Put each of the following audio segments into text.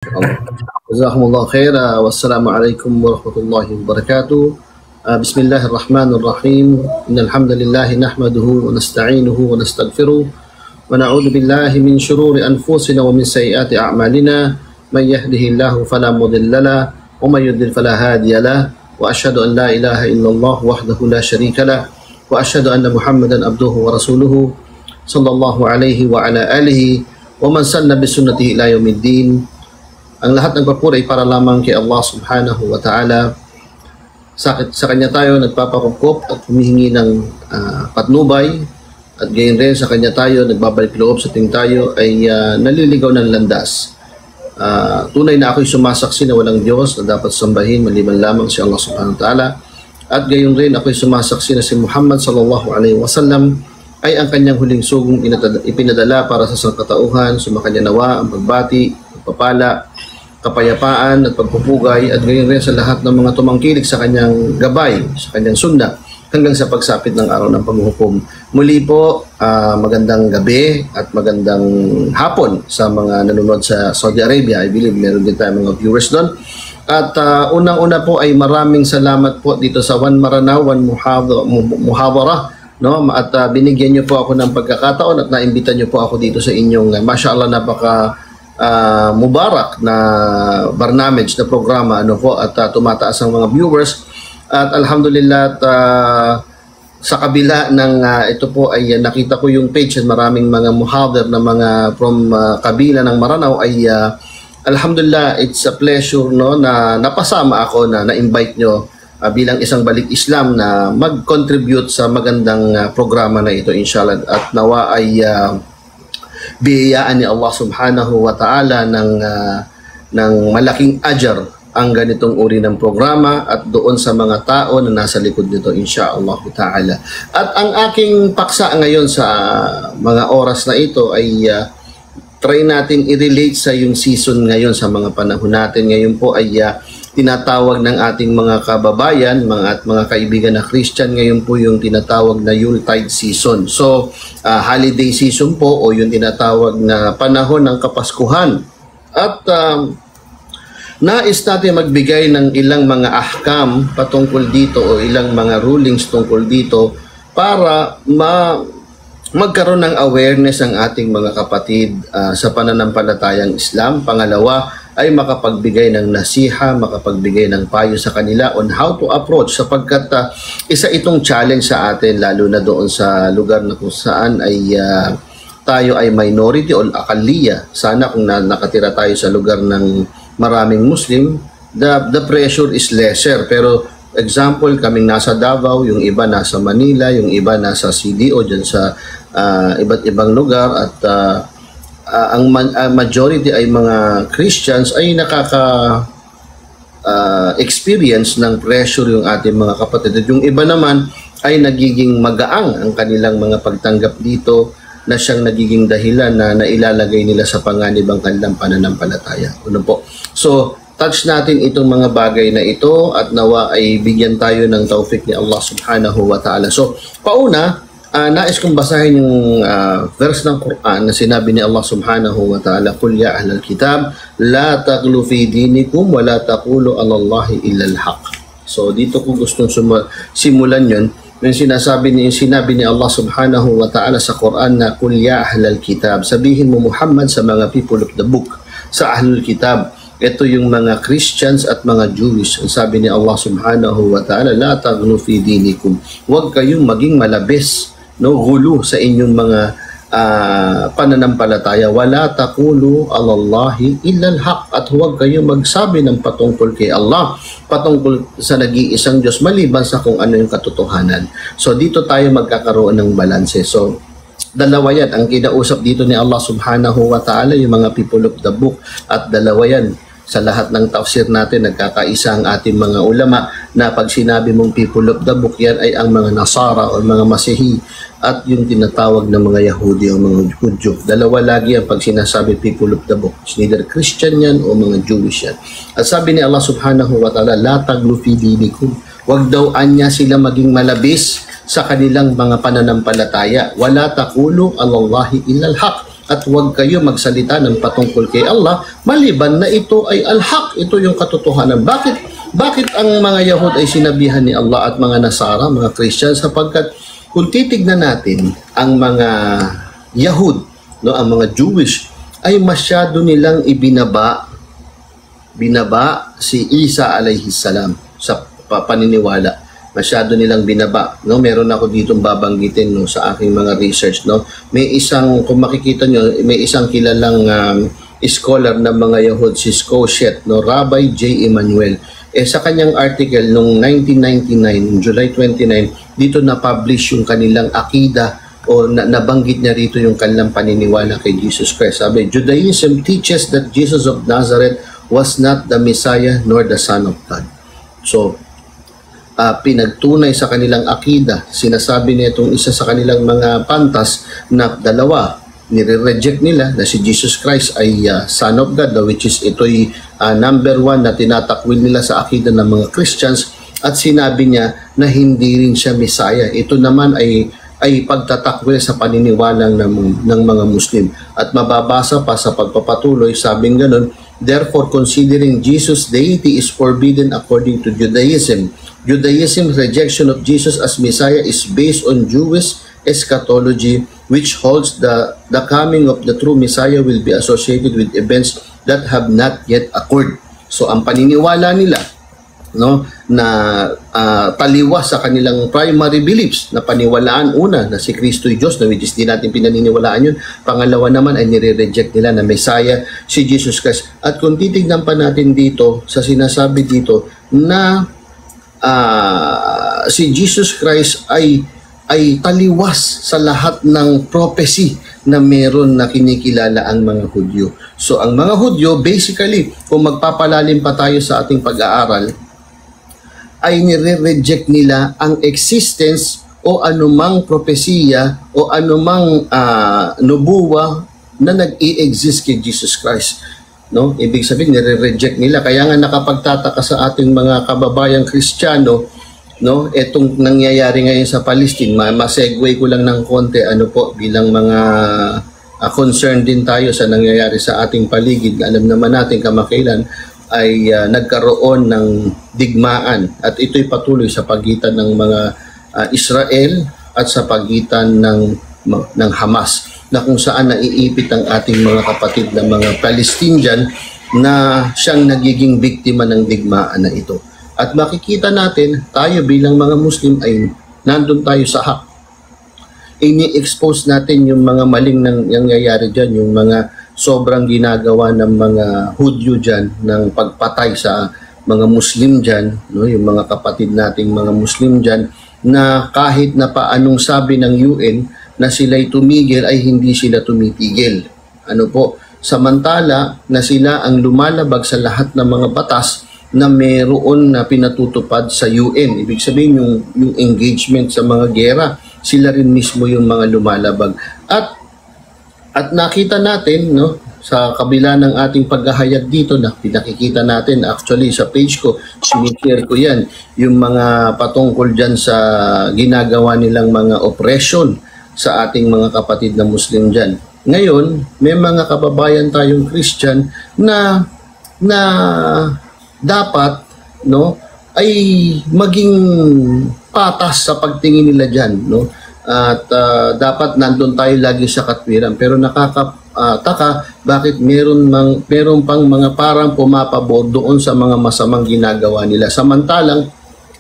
جزاكم الله خيرا والسلام عليكم ورحمة الله وبركاته. بسم الله الرحمن الرحيم. إن الحمد لله نحمده ونستعينه ونستغفره ونعوذ بالله من شرور أنفسنا ومن سيئات أعمالنا. من يهده الله فلا مضل له ومن يضلل فلا هادي له وأشهد أن لا إله إلا الله وحده لا شريك له وأشهد أن محمدا عبده ورسوله صلى الله عليه وعلى آله ومن سن بسنته إلى يوم الدين. Ang lahat ng papuri ay para lamang kay Allah subhanahu wa ta'ala. Sa Kanya tayo nagpapakupkop at humihingi ng patnubay. At gayon rin sa Kanya tayo nagbabalik loob sa ting tayo ay naliligaw ng landas. Tunay na ako'y sumasaksi na walang Diyos na dapat sambahin maliban lamang si Allah subhanahu wa ta'ala. At gayon rin ako'y sumasaksi na si Muhammad sallallahu alaihi wasallam ay ang Kanyang huling sugong ipinadala para sa sangkatauhan. Sumakanya nawa ang pagbati, pagpapala, kapayapaan at pagpupugay at gayon rin sa lahat ng mga tumangkilik sa Kanyang gabay, sa Kanyang sunna hanggang sa pagsapit ng araw ng paghuhukom. Muli po, magandang gabi at magandang hapon sa mga nanonood sa Saudi Arabia. I believe meron din tayo mga viewers doon. At unang-una po ay maraming salamat po dito sa One Maranao, One Muhadara, no? At binigyan niyo po ako ng pagkakataon at naimbita niyo po ako dito sa inyong mashallah napaka mubarak na barnamage na programa po at tumataas ang mga viewers at alhamdulillah at sa kabila ng ito po ay nakita ko yung page at maraming mga muhadir na mga from kabila ng Maranao ay alhamdulillah it's a pleasure na napasama ako na na-invite nyo bilang isang balik Islam na mag-contribute sa magandang programa na ito inshallah at nawa ay biyayaan ni Allah subhanahu wa ta'ala ng malaking ajar ang ganitong uri ng programa at doon sa mga tao na nasa likod nito insha'Allah ta'ala. At ang aking paksa ngayon sa mga oras na ito ay try natin i-relate sa yung season ngayon sa mga panahon natin. Ngayon po ay tinatawag ng ating mga kababayan, mga kaibigan na Christian, ngayon po yung tinatawag na Yuletide season. So, holiday season po o yung tinatawag na panahon ng Kapaskuhan. At nais natin magbigay ng ilang mga ahkam patungkol dito o ilang mga rulings tungkol dito para magkaroon ng awareness ang ating mga kapatid sa pananampalatayang Islam. Pangalawa, ay makapagbigay ng nasiha, makapagbigay ng payo sa kanila on how to approach sapagkat isa itong challenge sa atin lalo na doon sa lugar na kung saan ay tayo ay minority o akaliya. Sana kung nakatira tayo sa lugar ng maraming Muslim, the pressure is lesser. Pero example, kaming nasa Davao, yung iba nasa Manila, yung iba nasa CDO dyan sa iba't ibang lugar at ang majority ay mga Christians ay experience ng pressure yung ating mga kapatid. At yung iba naman ay nagiging magaang ang kanilang mga pagtanggap dito na siyang nagiging dahilan na nailalagay nila sa panganib ang kanilang pananampalataya. Ano po? So, touch natin itong mga bagay na ito at nawa ay bigyan tayo ng taufik ni Allah subhanahu wa ta'ala. So, pauna, nais kong basahin yung verse ng Quran na sinabi ni Allah subhanahu wa ta'ala, "Qul ya ahlal kitab, la taghlu fi dinikum wa la taqulu 'ala Allahi illa al-haq." So dito ko gustong simulan yun. Yung sinabi ni Allah subhanahu wa ta'ala sa Quran na, "Qul ya ahlal kitab." Sabihin mo Muhammad sa mga people of the book, sa ahlul kitab. Ito yung mga Christians at mga Jewish. Sabi ni Allah subhanahu wa ta'ala, "La taghlu fi dinikum." Huwag kayong maging malabis, gulo sa inyong mga pananampalataya. Wala taqulu 'ala Allahi illa al-haq. At huwag kayong magsabi ng patungkol kay Allah, patungkol sa nag-iisang Diyos maliban sa kung ano yung katotohanan. So dito tayo magkakaroon ng balanse. So dalawa yan. Ang kinausap dito ni Allah subhanahu wa ta'ala yung mga people of the book at dalawa yan. Sa lahat ng tafsir natin, nagkakaisa ang ating mga ulama na pag sinabi mong people of the book, yan ay ang mga Nasara o mga Masihi at yung tinatawag na mga Yahudi o mga Hudyo. Dalawa lagi ang pag sinasabi people of the book. It's neither Christian yan o mga Jewish yan. At sabi ni Allah subhanahu wa ta'ala, "La taghlu fi dinikum." Huwag daw anya sila maging malabis sa kanilang mga pananampalataya. "Wala taqulu 'ala Allahi illa al-haq." at huwag kayo magsalita ng patungkol kay Allah maliban na ito ay al-haq, ito yung katotohanan. Bakit ang mga Yahud ay sinabihan ni Allah at mga Nasara, mga Christian? Sapagkat kung titignan natin ang mga Yahud, no, ang mga Jewish, ay masyado nilang binaba si Isa alayhi salam sa paniniwala. Masyado nilang binaba, no? Meron ako dito babanggitin, no, sa aking mga research, no. May isang, kung makikita nyo, may isang kilalang scholar ng mga Yahud, si Skoshet, no, Rabbi J. Emanuel. Sa kanyang article noong 1999, July 29, dito na-publish yung kanilang akida o nabanggit niya rito yung kanilang paniniwala kay Jesus Christ. Sabi, Judaism teaches that Jesus of Nazareth was not the Messiah nor the Son of God. So, pinagtunay sa kanilang akida, sinasabi niya itong isa sa kanilang mga pantas na dalawa, nire-reject nila na si Jesus Christ ay Son of God, which is ito'y number one na tinatakwil nila sa akida ng mga Christians, at sinabi niya na hindi rin siya Messiah. Ito naman ay pagtatakwil sa paniniwala ng mga Muslim. At mababasa pa sa pagpapatuloy, sabing ganun, therefore considering Jesus' deity is forbidden according to Judaism. Judaism's rejection of Jesus as Messiah is based on Jewish eschatology, which holds the coming of the true Messiah will be associated with events that have not yet occurred. So ang paniniwala nila, no, na taliwas sa kanilang primary beliefs na paniwalaan, una na si Kristo ay Diyos, na which is di natin pinaniniwalaan yun. Pangalawa naman ay nire-reject nila na Messiah si Jesus Christ. At kung titignan pa natin dito sa sinasabi dito na si Jesus Christ ay taliwas sa lahat ng prophecy na meron na kinikilala ang mga Hudyo. So ang mga Hudyo, basically, kung magpapalalim pa tayo sa ating pag-aaral, ay nire-reject nila ang existence o anumang propesiya o anumang nubuwa na nag-i-exist kay Jesus Christ. No? Ibig sabihin, nire-reject nila. Kaya nga nakapagtataka sa ating mga kababayang Kristiyano, no, etong nangyayari ngayon sa Palestine, ma-segue ko lang ng konti, bilang mga concerned din tayo sa nangyayari sa ating paligid. Alam naman natin kamakailan ay nagkaroon ng digmaan, at ito'y patuloy sa pagitan ng mga Israel at sa pagitan ng Hamas, na kung saan naiipit ang ating mga kapatid na mga Palestinian na siyang nagiging biktima ng digmaan na ito. At makikita natin, tayo bilang mga Muslim ay nandun tayo sa hak. Ini-expose natin yung mga maling nangyayari dyan, yung mga sobrang ginagawa ng mga Hudyo dyan, ng pagpatay sa mga Muslim dyan, no? Yung mga kapatid nating mga Muslim dyan, na kahit na paanong sabi ng UN na sila'y tumigil, ay hindi sila tumitigil. Samantala na sila ang lumalabag sa lahat ng mga batas na meron na pinatutupad sa UN. Ibig sabihin yung engagement sa mga gera, sila rin mismo yung mga lumalabag. At nakita natin, no, sa kabila ng ating paghahayag dito, na pinakikita natin actually sa page ko, sinishare ko yan, yung mga patungkol dyan sa ginagawa nilang mga oppression sa ating mga kapatid na Muslim dyan. Ngayon, may mga kababayan tayong Christian na dapat, no, ay maging patas sa pagtingin nila diyan, no? At dapat nandun tayo lagi sa katwiran. Pero nakakataka bakit meron pang mga parang pumapabor doon sa mga masamang ginagawa nila. Samantalang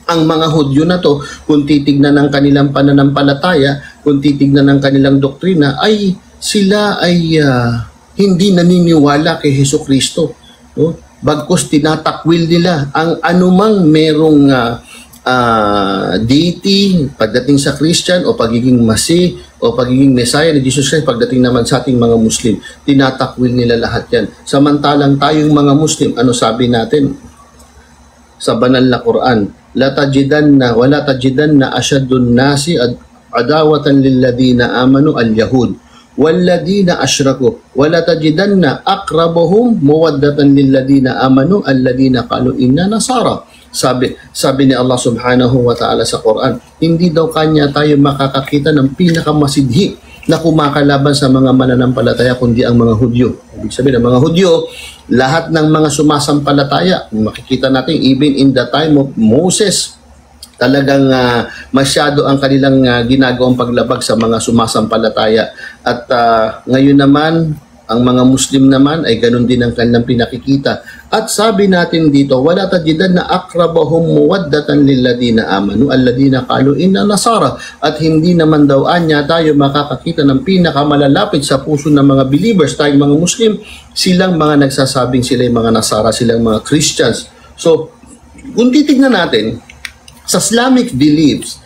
ang mga Hudyo na to, kung titignan ng kanilang pananampalataya, kung titignan ng kanilang doktrina, ay sila ay hindi naniniwala kay Hesukristo, no? Bagkus tinatakwil nila ang anumang merong deity pagdating sa Christian o pagiging Masih o pagiging Messiah ni Jesus Christ pagdating naman sa ating mga Muslim. Tinatakwil nila lahat yan. Samantalang tayong mga Muslim, ano sabi natin sa banal na Quran? La tajidanna wa la tajidanna ashaddun nasi adawatan lilladina amanu al-yahud walladina asyraku wala tajidanna aqrabahum mawaddatan lilladina amanu alladina qalu inna nasara. Sabi ni Allah subhanahu wa ta'ala sa Quran, hindi daw kanya tayo makakakita ng pinakamasidhi na kumakalaban sa mga mananampalataya kundi ang mga Hudyo. Ibig sabihin, ang mga Hudyo, lahat ng mga sumasampalataya, makikita natin even in the time of Moses, talagang masyado ang kanilang ginagawang paglabag sa mga sumasampalataya. At ngayon naman, ang mga Muslim naman ay ganun din ang kanilang pinakikita. At sabi natin dito, wala tajidan na akrabahum muwaddatan lilladina amanu alladina qalu inna nasara. At hindi naman daw anya tayo makakakita ng pinakamalalapit sa puso ng mga believers, tayong mga Muslim, silang mga nagsasabing sila yung mga Nasara, silang mga Christians. So, kung titignan natin, sa Islamic beliefs,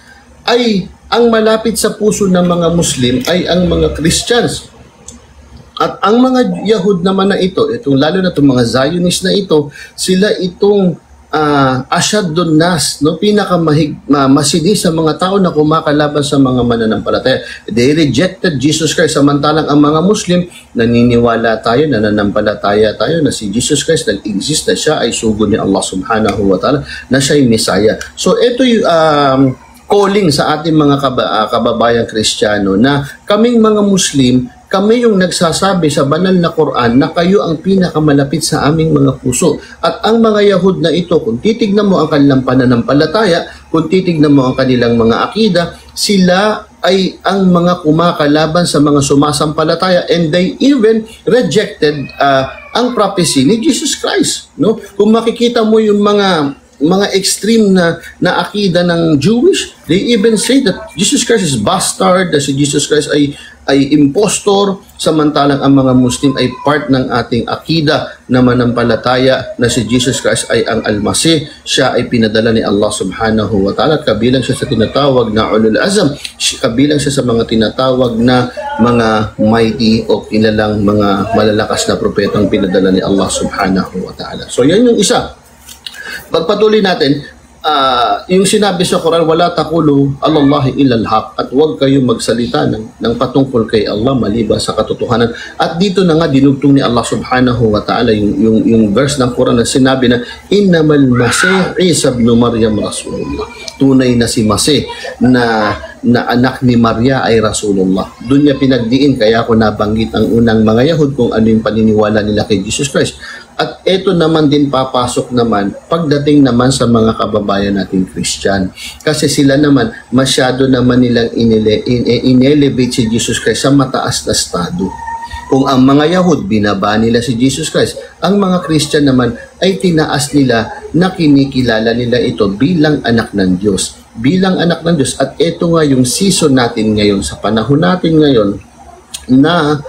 ay ang malapit sa puso ng mga Muslim ay ang mga Christians. At ang mga Yahud naman na ito, lalo na itong mga Zionist na ito, sila itong asyadun nas, no? Pinakamasini sa mga tao na kumakalaban sa mga mananampalataya. They rejected Jesus Christ, samantalang ang mga Muslim, naniniwala tayo, nananampalataya tayo na si Jesus Christ nag-exist, na siya ay sugo ni Allah subhanahu wa ta'ala, na siya ay Messiah. So ito yung calling sa ating mga kababayang Kristiyano na kaming mga Muslim, kami yung nagsasabi sa banal na Quran na kayo ang pinakamalapit sa aming mga puso. At ang mga Yahud na ito, kung titignan mo ang kanilang pananampalataya, kung titignan mo ang kanilang mga akida, sila ay ang mga kumakalaban sa mga sumasampalataya, and they even rejected ang prophecy ni Jesus Christ. No? Kung makikita mo yung mga extreme na akida ng Jewish, they even say that Jesus Christ is bastard, that si Jesus Christ ay impostor, samantalang ang mga Muslim ay part ng ating akida na manampalataya na si Jesus Christ ay ang Al-Masih, siya ay pinadala ni Allah subhanahu wa ta'ala, kabilang siya sa tinatawag na Ulul Azam, kabilang siya sa mga tinatawag na mga mighty o kilalang mga malalakas na propetang pinadala ni Allah subhanahu wa ta'ala. So yan yung isa. Pagpatuloy natin, yung sinabi sa Quran, wala taqulu alallahi illal haq, at huwag kayong magsalita ng patungkol kay Allah maliban sa katotohanan. At dito na nga dinugtong ni Allah subhanahu wa ta'ala yung verse ng Quran na sinabi na innamal masih Isa ibn Maryam rasulullah. Tunay na si Masih na anak ni Maria ay Rasulullah. Doon niya pinagdiin, kaya ako nabanggit ang unang mga Yahud kung ano yung paniniwala nila kay Jesus Christ. At ito naman din papasok naman pagdating naman sa mga kababayan nating Christian. Kasi sila naman masyado naman nilang inelevate si Jesus Christ sa mataas na estado. Kung ang mga Yahud binaba nila si Jesus Christ, ang mga Christian naman ay tinaas nila na kinikilala nila ito bilang anak ng Diyos. Bilang anak ng Diyos. At ito nga yung season natin ngayon, sa panahon natin ngayon, na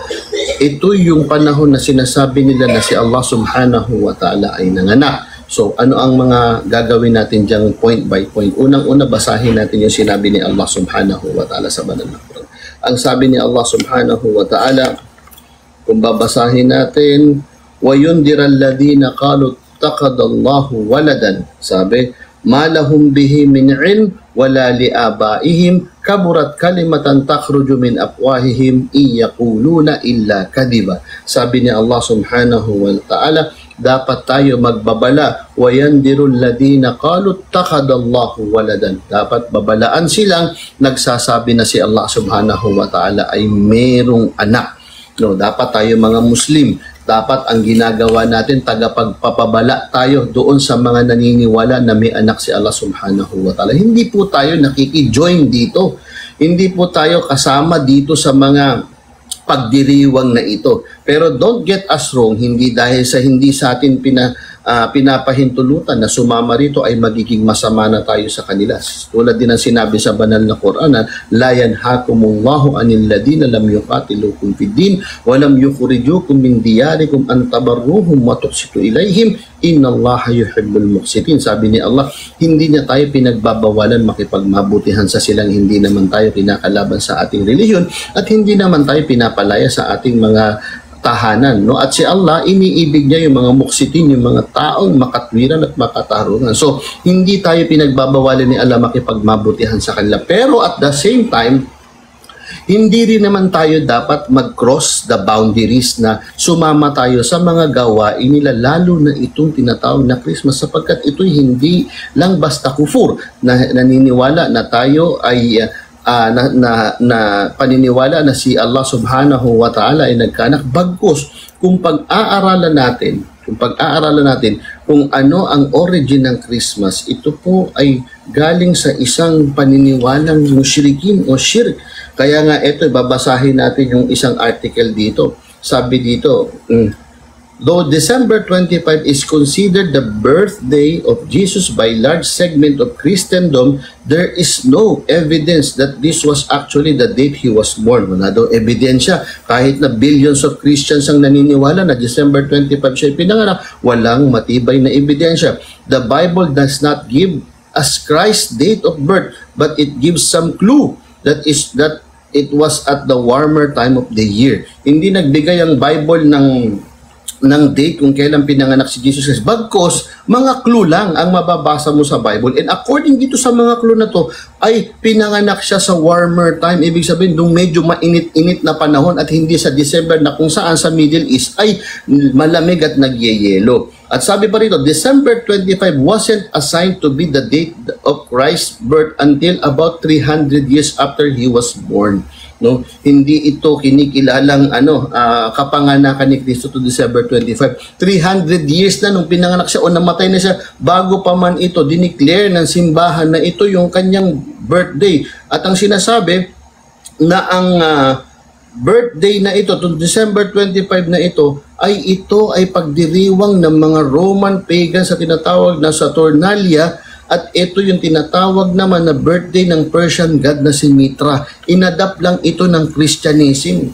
ito yung panahon na sinasabi nila na si Allah subhanahu wa ta'ala ay nanganak. So, ano ang mga gagawin natin diyang point by point? Unang-una, basahin natin yung sinabi ni Allah subhanahu wa ta'ala sa banal na Quran. Ang sabi ni Allah subhanahu wa ta'ala, kung babasahin natin, وَيُنْدِرَ الَّذِينَ قَالُوا اتَّخَذَ اللَّهُ وَلَدًا. Sabi, مَا لَهُمْ بِهِ مِنْ عِلْمٍ وَلَا لِآبَائِهِمْ kaburat kalimatan takhruju min afwahihim iyaquluna illa kadiba. Sabi ni Allah subhanahu wa ta'ala, dapat tayo magbabala, wa yandirul ladina qalu ittakhadallahu waladan. Dapat babalaan silang nagsasabi na si Allah subhanahu wa ta'ala ay merong anak. No, dapat tayo mga Muslim, dapat ang ginagawa natin, tagapagpapabala tayo doon sa mga naniniwala na may anak si Allah subhanahu wa ta'ala. Hindi po tayo nakiki-join dito. Hindi po tayo kasama dito sa mga pagdiriwang na ito. Pero don't get us wrong, hindi dahil sa hindi sa atin pinapahintulutan na sumama rito ay magiging masama na tayo sa kanila. Tulad din ang sinabi sa banal na Quran na la yanhakumullahu anil ladina lam yuqatilukum fid din wa lam yukhrijukum min diyarikum an tabarruhum wa tuqsitu ilaihim innallaha yuhibbul muqsitin. Sabi ni Allah, hindi niya tayo pinagbabawalan makipagmabutihan sa silang hindi naman tayo kinakalaban sa ating relihiyon at hindi naman tayo pinapalaya sa ating mga tahanan, no? At si Allah, iniibig niya yung mga muksitin, yung mga taong makatwiran at makatarungan. So, hindi tayo pinagbabawalan ni Allah makipagmabutihan sa kanila. Pero at the same time, hindi rin naman tayo dapat mag-cross the boundaries na sumama tayo sa mga gawain nila, lalo na itong tinatawag na Christmas, sapagkat ito'y hindi lang basta kufur na naniniwala na tayo ay na paniniwala na si Allah subhanahu wa ta'ala ay nagkaanak. Bagkus, kung pag-aaralan natin kung ano ang origin ng Christmas, ito po ay galing sa isang paniniwalang musyrikin o shirk. Kaya nga ito, babasahin natin yung isang article dito. Sabi dito, though December 25 is considered the birthday of Jesus by large segment of Christendom, there is no evidence that this was actually the date he was born. Wala daw ebidensya. Kahit na billions of Christians ang naniniwala na December 25 siya pinanganak, walang matibay na ebidensya. The Bible does not give us Christ's date of birth, but it gives some clue that it was at the warmer time of the year. Hindi nagbigay ang Bible ng date kung kailan pinanganak si Jesus Christ. Bagkus, mga clue lang ang mababasa mo sa Bible. And according dito sa mga clue na to, ay pinanganak siya sa warmer time. Ibig sabihin, nung medyo mainit-init na panahon at hindi sa December na kung saan sa Middle East ay malamig at nagyeyelo. At sabi pa rito, December 25 wasn't assigned to be the date of Christ's birth until about 300 years after he was born. No, hindi ito kinikilalang kapanganakan ni Kristo to December 25. 300 years na nung pinanganak siya o namatay na siya, bago pa man ito dineclare ng simbahan na ito yung kanyang birthday. At ang sinasabi na ang birthday na ito, to December 25 na ito ay pagdiriwang ng mga Roman pagans sa tinatawag na Saturnalia. At ito yung tinatawag naman na birthday ng Persian god na si Mitra. Inadapt lang ito ng Christianism.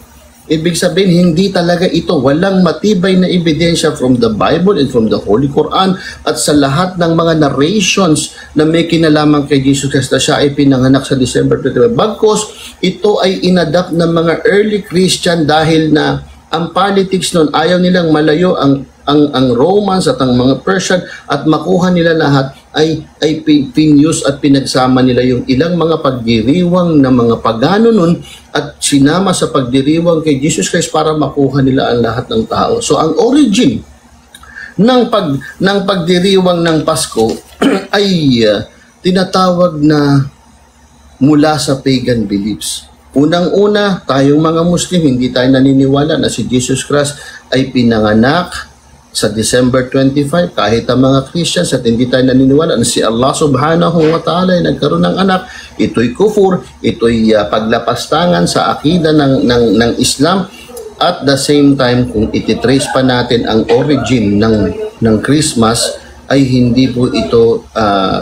Ibig sabihin, hindi talaga ito. Walang matibay na ebidensya from the Bible and from the Holy Quran at sa lahat ng mga narrations na may kinalaman kay Jesus Christ na siya ay pinanganak sa December 25. Bagkus, ito ay inadapt ng mga early Christian dahil na ang politics noon, ayaw nilang malayo ang Romans at ang mga Persian at makuha nila lahat ay pinuse at pinagsama nila yung ilang mga pagdiriwang ng mga pagano nun at sinama sa pagdiriwang kay Jesus Christ para makuha nila ang lahat ng tao. So ang origin ng pagdiriwang ng Pasko ay tinatawag na mula sa pagan beliefs. Unang-una, tayong mga Muslim, hindi tayo naniniwala na si Jesus Christ ay pinanganak sa December 25, kahit ang mga Christians at hindi tayo naniniwala na si Allah subhanahu wa ta'ala ay nagkaroon ng anak. Ito'y kufur, ito'y paglapastangan sa akida ng Islam. At the same time, kung ititrace pa natin ang origin ng Christmas, ay hindi po ito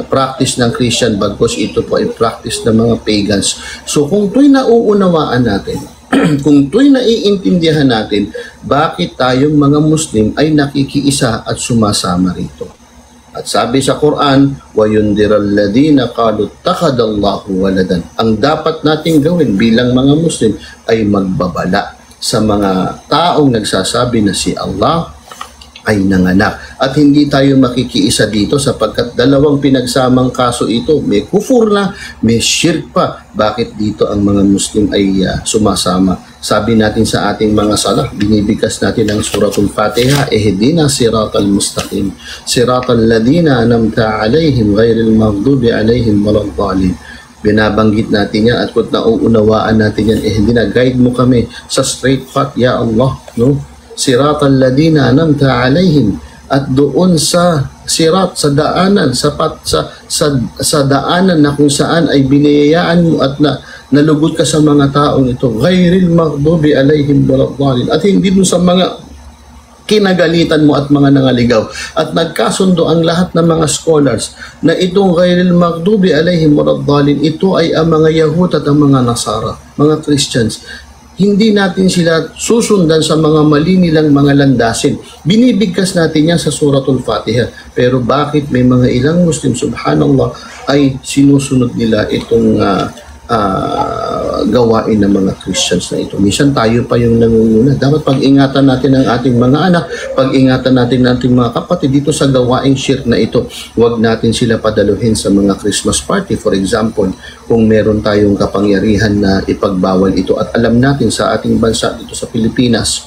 practice ng Christian, bagkus ito po ay practice ng mga pagans. So kung ito'y nauunawaan natin, kung ito'y naiintindihan natin, bakit tayong mga Muslim ay nakikiisa at sumasama rito? At sabi sa Quran, وَيُنْدِرَ الَّذِينَ قَالُوا اتَّخَذَ اللَّهُ وَلَدًا. Ang dapat nating gawin bilang mga Muslim ay magbabala sa mga taong nagsasabi na si Allah ay nanganak. At hindi tayo makikiisa dito sapagkat dalawang pinagsamang kaso ito. May kufur na, may shirk pa. Bakit dito ang mga Muslim ay sumasama? Sabi natin sa ating mga salah, binibigkas natin ang suratul Fatiha, ihdina siratal mustaqim, siratal ladina anamta alayhim ghairil maghdubi alayhim waladhdallin. Binabanggit natin yan at kung nauunawaan natin yan, ihdina, guide mo kami sa straight path, ya Allah, no? Siratal ladina anamta alayhim, at doon sa sirat, sa daanan, sa daanan na kung saan ay biniyayaan mo at nalugod ka sa mga taong ito, ghairil maghdubi alayhim waladhdallin, at hindi doon sa mga kinagalitan mo at mga nangaligaw. At nagkasundo ang lahat ng mga scholars na itong ghairil maghdubi alayhim waladhdallin, ito ay ang mga Yahud at ang mga Nasara, mga Christians. Hindi natin sila susundan sa mga mali nilang mga landasin. Binibigkas natin yan sa suratul Fatiha. Pero bakit may mga ilang Muslim, subhanallah, ay sinusunod nila itong gawain ng mga Christians na ito? Minsan tayo pa yung nangunguna. Dapat pag-ingatan natin ang ating mga anak, pag-ingatan natin ang ating mga kapatid dito sa gawaing shirk na ito. Huwag natin sila padaluhin sa mga Christmas party. For example, kung meron tayong kapangyarihan na ipagbawal ito at alam natin sa ating bansa dito sa Pilipinas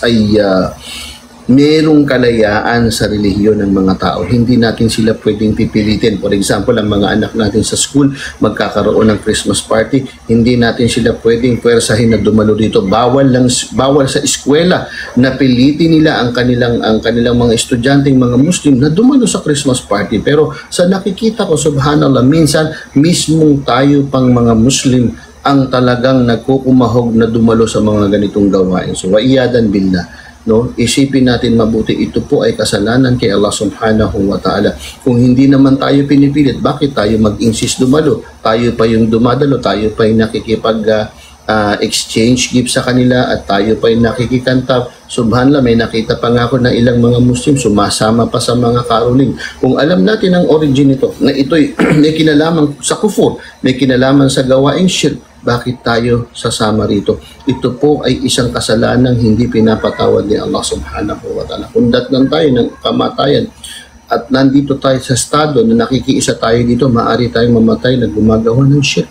ay merong kalayaan sa relihiyon ng mga tao. Hindi natin sila pwedeng pipilitin. For example, ang mga anak natin sa school, magkakaroon ng Christmas party, hindi natin sila pwedeng pwersahin na dumalo dito. Bawal sa eskwela na pilitin nila ang kanilang mga estudyanteng mga Muslim na dumalo sa Christmas party. Pero sa nakikita ko, subhanallah, minsan mismong tayo pang mga Muslim ang talagang nagkukumahog na dumalo sa mga ganitong gawain. So, waiyadan billah. No, isipin natin mabuti, ito po ay kasalanan kay Allah subhanahu wa ta'ala. Kung hindi naman tayo pinipilit, bakit tayo mag-insist dumalo? Tayo pa yung dumadalo, tayo pa yung exchange gifts sa kanila, at tayo pa yung nakikikanta. Subhanallah, may nakita pa nga ako na ilang mga Muslim sumasama pa sa mga caroling. Kung alam natin ang origin nito, na ito'y may kinalaman sa kufur, may kinalaman sa gawaing shirk, bakit tayo sasama rito? Ito po ay isang kasalanang hindi pinapatawad ni Allah subhanahu wa ta'ala. Kung datnan tayo ng kamatayan at nandito tayo sa estado na nakikiisa tayo dito, maaari tayong mamatay na gumagawa ng shirk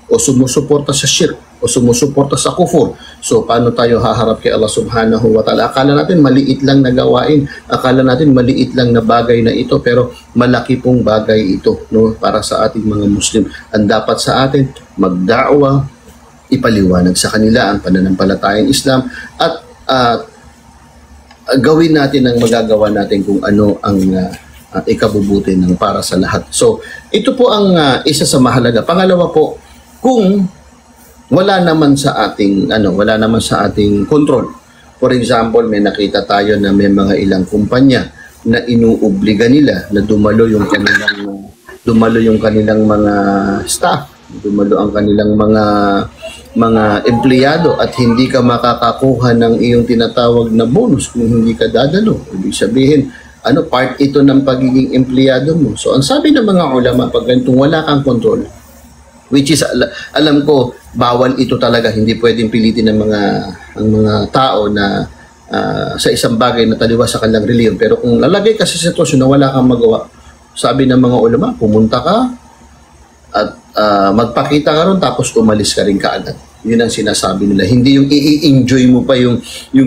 o sumusuporta sa shirk o sumusuporta sa kufur. So, paano tayo haharap kay Allah subhanahu wa ta'ala? Akala natin maliit lang na gawain, akala natin maliit lang na bagay na ito, pero malaki pong bagay ito, no, para sa ating mga Muslim. Ang dapat sa atin, magda'wa, ipaliwanag sa kanila ang pananampalatayang Islam, at gawin natin ang magagawa natin kung ano ang ikabubuti ng para sa lahat. So, ito po ang isa sa mahalaga. Pangalawa po, kung wala naman sa ating control. For example, may nakita tayo na may mga ilang kumpanya na inuobliga nila na dumalo yung kanilang mga staff, dumalo ang kanilang mga empleyado, at hindi ka makakakuha ng iyong tinatawag na bonus kung hindi ka dadalo. Ibig sabihin, part ito ng pagiging empleyado mo. So, ang sabi ng mga ulama, pag ganitong wala kang control, which is, alam ko, bawal ito talaga, hindi pwedeng pilitin ng mga tao na sa isang bagay na taliwas sa kanilang reliyon. Pero kung lalagay ka sa sitwasyon na wala kang magawa, sabi ng mga ulama, pumunta ka at magpakita ka ron, tapos umalis ka rin kaagad. Yun ang sinasabi nila. Hindi yung i-enjoy mo pa yung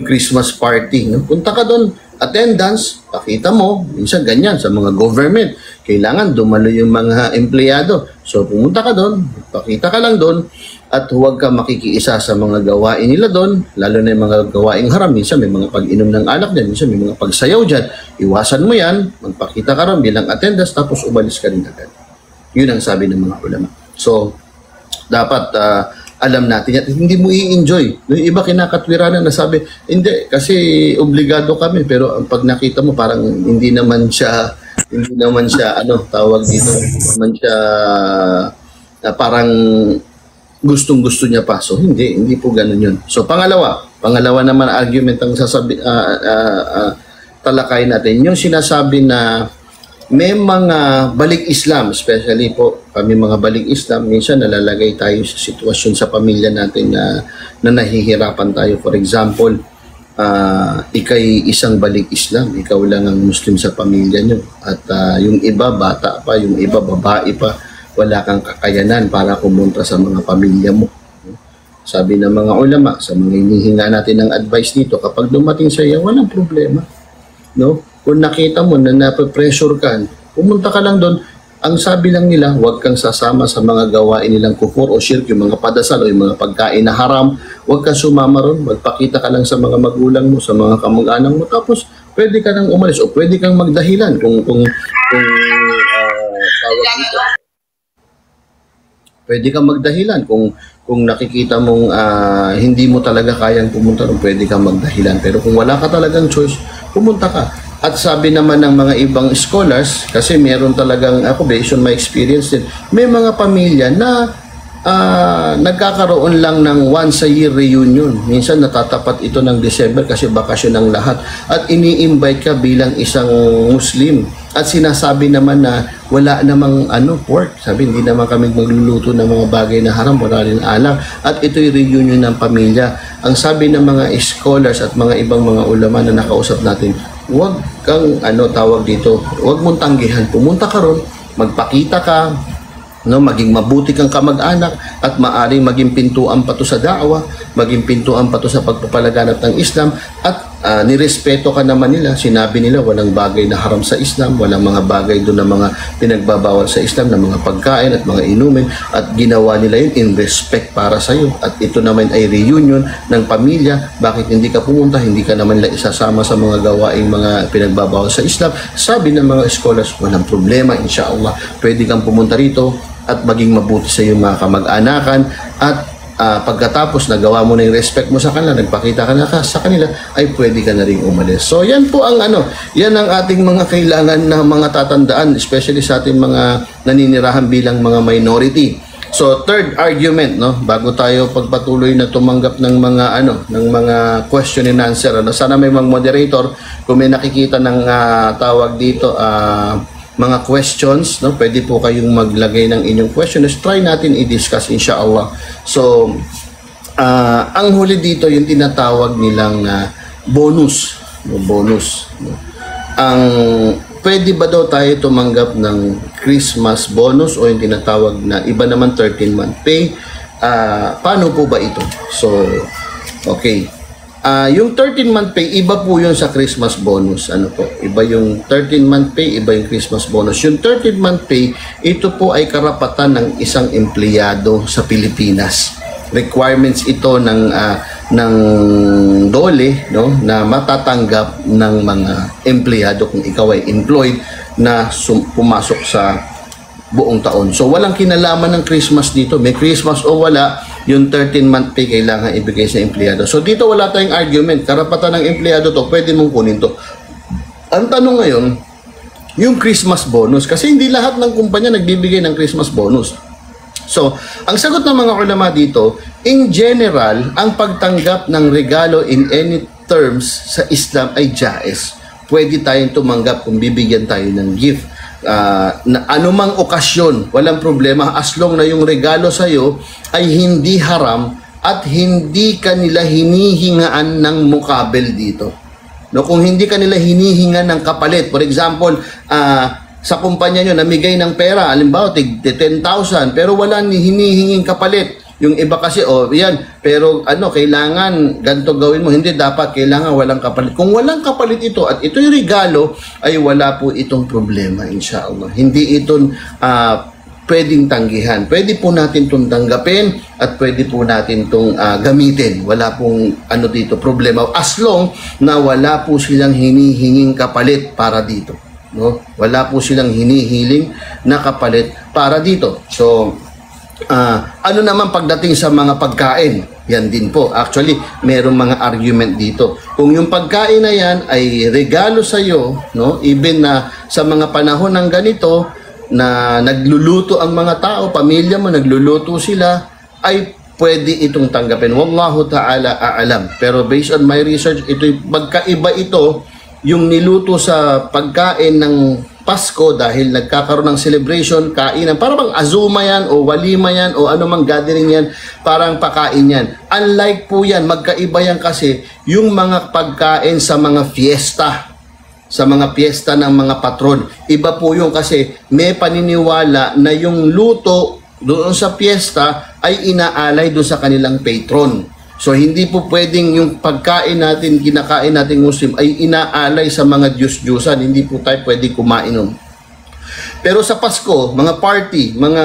Christmas party. No? Punta ka doon, attendance, pakita mo, minsan ganyan sa mga government, kailangan dumalo yung mga empleyado. So pumunta ka doon, pakita ka lang doon, at huwag ka makikiisa sa mga gawain nila doon, lalo na yung mga gawaing haram. Minsan may mga pag-inom ng alak dyan, minsan may mga pagsayaw dyan. Iwasan mo yan, magpakita ka ron bilang attendance, tapos umalis ka rin agad. Yun ang sabi ng mga ulama. So, dapat alam natin yan. Hindi mo i-enjoy. Yung iba kinakatwiranan na sabi, hindi, kasi obligado kami. Pero pag nakita mo, parang hindi naman siya, tawag dito, hindi naman siya, parang gustong-gusto niya pa. So, hindi po ganun yun. So, pangalawa naman argument ang talakay natin. Yung sinasabi na may mga balik Islam, especially po kami mga balik Islam, minsan nalalagay tayo sa sitwasyon sa pamilya natin na nahihirapan tayo. For example, ikay isang balik Islam, ikaw lang ang Muslim sa pamilya nyo, at yung iba bata pa, yung iba babae pa, wala kang kakayanan para pumunta sa mga pamilya mo. Sabi ng mga ulama, sa mga hinihinga natin ng advice dito, kapag dumating sa iyo, walang problema. No? Kung nakita mo na nape-pressure ka, pumunta ka lang doon. Ang sabi lang nila, huwag kang sasama sa mga gawain nilang kufur o shirk, yung mga padasal o yung mga pagkain na haram. Huwag kang sumama ron, magpakita ka lang sa mga magulang mo, sa mga kamag-anak mo, tapos pwede ka nang umalis o pwede kang magdahilan kung tawag dito. Pwede kang magdahilan kung nakikita mong hindi mo talaga kayang pumunta ron, pwede kang magdahilan. Pero kung wala ka talagang choice, pumunta ka. At sabi naman ng mga ibang scholars, kasi meron talagang, ako based on my experience din, may mga pamilya na nagkakaroon lang ng once a year reunion. Minsan natatapat ito ng December kasi bakasyon ng lahat. At ini-invite ka bilang isang Muslim. At sinasabi naman na wala namang pork. Sabi, hindi naman kami magluluto ng mga bagay na haram, wala rin alam. At ito'y reunion ng pamilya. Ang sabi ng mga scholars at mga ibang mga ulama na nakausap natin, huwag kang tawag dito, huwag mong tanggihan. Pumunta ka ron, magpakita ka, no, maging mabuti kang kamag-anak, at maaring maging pintuan pa to sa da'wa, maging pintuan pa to sa pagpapalaganap ng Islam at nirespeto ka naman nila. Sinabi nila walang bagay na haram sa Islam, walang mga bagay doon na mga pinagbabawal sa Islam na mga pagkain at mga inumin, at ginawa nila yun in respect para sa iyo. At ito naman ay reunion ng pamilya. Bakit hindi ka pumunta? Hindi ka naman nila isasama sa mga gawaing mga pinagbabawal sa Islam. Sabi ng mga scholars, walang problema, insyaAllah pwede kang pumunta rito at maging mabuti sa iyong mga kamag-anakan. At pagkatapos nagawa mo na yung respect mo sa kanila, nagpakita ka na sa kanila, ay pwede ka na rin umalis. So yan po ang yan ang ating mga kailangan na mga tatandaan, especially sa ating mga naninirahan bilang mga minority. So third argument, bago tayo pagpatuloy na tumanggap ng mga ng mga question and answer, sana may mga moderator kung may nakikita ng tawag dito mga questions, pwede po kayong maglagay ng inyong questions. Try natin i-discuss inshallah. So ang huli dito yung tinatawag nilang bonus. Ang pwede ba daw tayo tumanggap ng Christmas bonus o yung tinatawag na iba naman 13-month pay? Paano po ba ito? So okay, yung 13-month pay, iba po yun sa Christmas bonus. Iba yung 13-month pay, iba yung Christmas bonus. Yung 13-month pay, ito po ay karapatan ng isang empleyado sa Pilipinas. Requirements ito ng DOLE, na matatanggap ng mga empleyado kung ikaw ay employed na pumasok sa buong taon. So walang kinalaman ng Christmas dito. May Christmas o wala, yung 13-month pay kailangan ibigay sa empleyado. So dito wala tayong argument. Karapatan ng empleyado to, pwede mong kunin to. Ang tanong ngayon, yung Christmas bonus, kasi hindi lahat ng kumpanya nagbibigay ng Christmas bonus. So, ang sagot ng mga ulama dito, in general, ang pagtanggap ng regalo in any terms sa Islam ay jais. Pwede tayong tumanggap kung bibigyan tayo ng gift. Na anumang okasyon, walang problema as long na yung regalo sa iyo ay hindi haram at hindi kanila hinihingaan ng mukabel dito. Kung hindi kanila hinihinga ng kapalit, for example, sa kumpanya nyo namigay ng pera, halimbawa 10,000, pero wala hinihinging kapalit. Yung iba kasi, yan, pero kailangan ganito gawin mo. Hindi, dapat, kailangan walang kapalit. Kung walang kapalit ito, at ito yung regalo, ay wala po itong problema, inshallah. Hindi ito pwedeng tanggihan. Pwede po natin itong tanggapin, at pwede po natin itong gamitin. Wala pong dito problema. As long na wala po silang hinihinging kapalit para dito. Wala po silang hinihiling na kapalit para dito. So, naman pagdating sa mga pagkain, yan din po. Actually, merong mga argument dito. Kung yung pagkain na yan ay regalo sa iyo, even na sa mga panahon ng ganito, na nagluluto ang mga tao, pamilya mo, nagluluto sila, ay pwede itong tanggapin. Wallahu ta'ala a'alam. Pero based on my research, magkaiba ito, yung niluto sa pagkain ng Pasko dahil nagkakaroon ng celebration, kainan, parang bang azuma yan o walima yan o anumang gathering yan, parang pakain yan. Unlike po yan, magkaiba yan kasi yung mga pagkain sa mga fiesta, sa mga piyesta ng mga patron. Iba po yung kasi may paniniwala na yung luto doon sa piyesta ay inaalay doon sa kanilang patron. So, hindi po pwedeng yung pagkain natin, kinakain natin Muslim, ay inaalay sa mga Diyos-Diyosan. Hindi po tayo pwede kumain nun. Pero sa Pasko, mga party, mga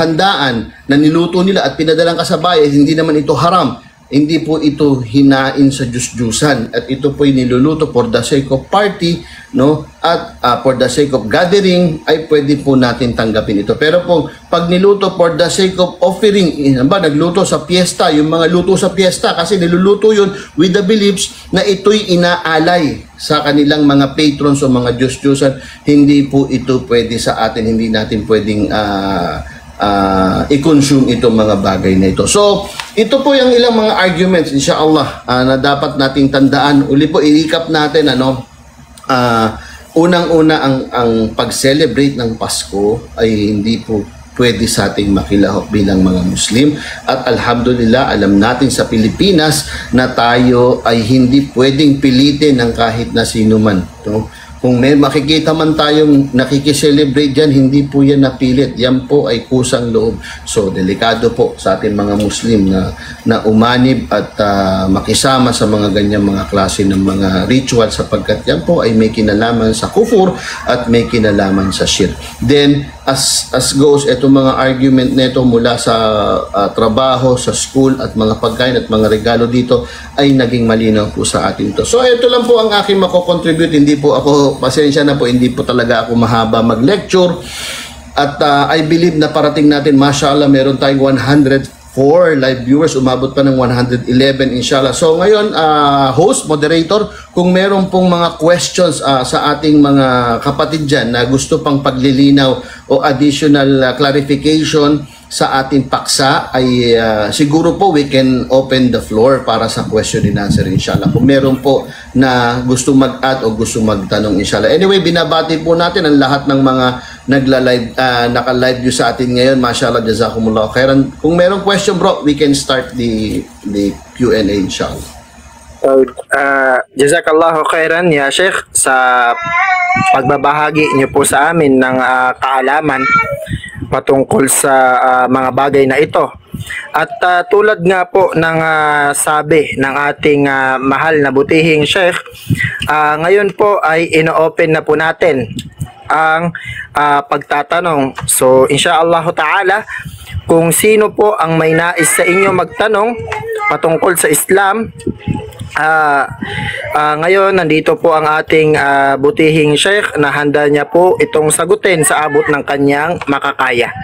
handaan na niluto nila at pinadalang ka sa bayan, hindi naman ito haram. Hindi po ito hinain sa Diyos-Diyusan. At ito po niluluto for the sake of party, at for the sake of gathering, ay pwede po natin tanggapin ito. Pero po, pag niluto for the sake of offering, nagluto sa piyesta, yung mga luto sa piyesta, kasi niluluto yun with the beliefs na ito'y inaalay sa kanilang mga patrons o mga Diyos-Diyusan, hindi po ito pwede sa atin, hindi natin pwedeng i-consume itong mga bagay na ito. So, ito po yung ilang mga arguments, inshallah, na dapat nating tandaan. Uli po, i-recap natin, unang-una, ang pag-celebrate ng Pasko ay hindi po pwede sa ating makilahok bilang mga Muslim. At alhamdulillah, alam natin sa Pilipinas na tayo ay hindi pwedeng pilitin ng kahit na sino man. Kung may makikita man tayong nakikiselebrate dyan, hindi po yan napilit. Yan po ay kusang loob. So, delikado po sa ating mga Muslim na umanib at makisama sa mga ganyang mga klase ng mga ritual, sapagkat yan po ay may kinalaman sa kufur at may kinalaman sa shirk. Then, as goes itong mga argument nito mula sa trabaho, sa school at mga pagkain at mga regalo dito ay naging malinaw po sa atin to. So ito lang po ang aking mako-contribute. Hindi po ako, pasensya na po, hindi po talaga ako mahaba mag-lecture. At I believe na parating natin, mashallah, meron tayong 104 live viewers, umabot pa ng 111 inshallah. So ngayon, host, moderator, kung meron pong mga questions sa ating mga kapatid dyan na gusto pang paglilinaw o additional clarification sa ating paksa, ay siguro po we can open the floor para sa question and answer inshallah. Kung meron po na gusto mag-add o gusto magtanong inshallah. Anyway, binabati po natin ang lahat ng mga naka-live view sa atin ngayon. Mashallah, jazakumullah khairan. Kung meron question bro, we can start the Q&A inshallah. Jazakallahu khairan ya Sheikh sa pagbabahagi niyo po sa amin ng kaalaman patungkol sa mga bagay na ito. At tulad nga po ng sabi ng ating mahal na butihing Sheikh, ngayon po ay ino-open na po natin ang pagtatanong. So insyaallah ta'ala, kung sino po ang may nais sa inyo magtanong patungkol sa Islam, ngayon nandito po ang ating butihing Sheikh na handa niya po itong sagutin sa abot ng kanyang makakaya.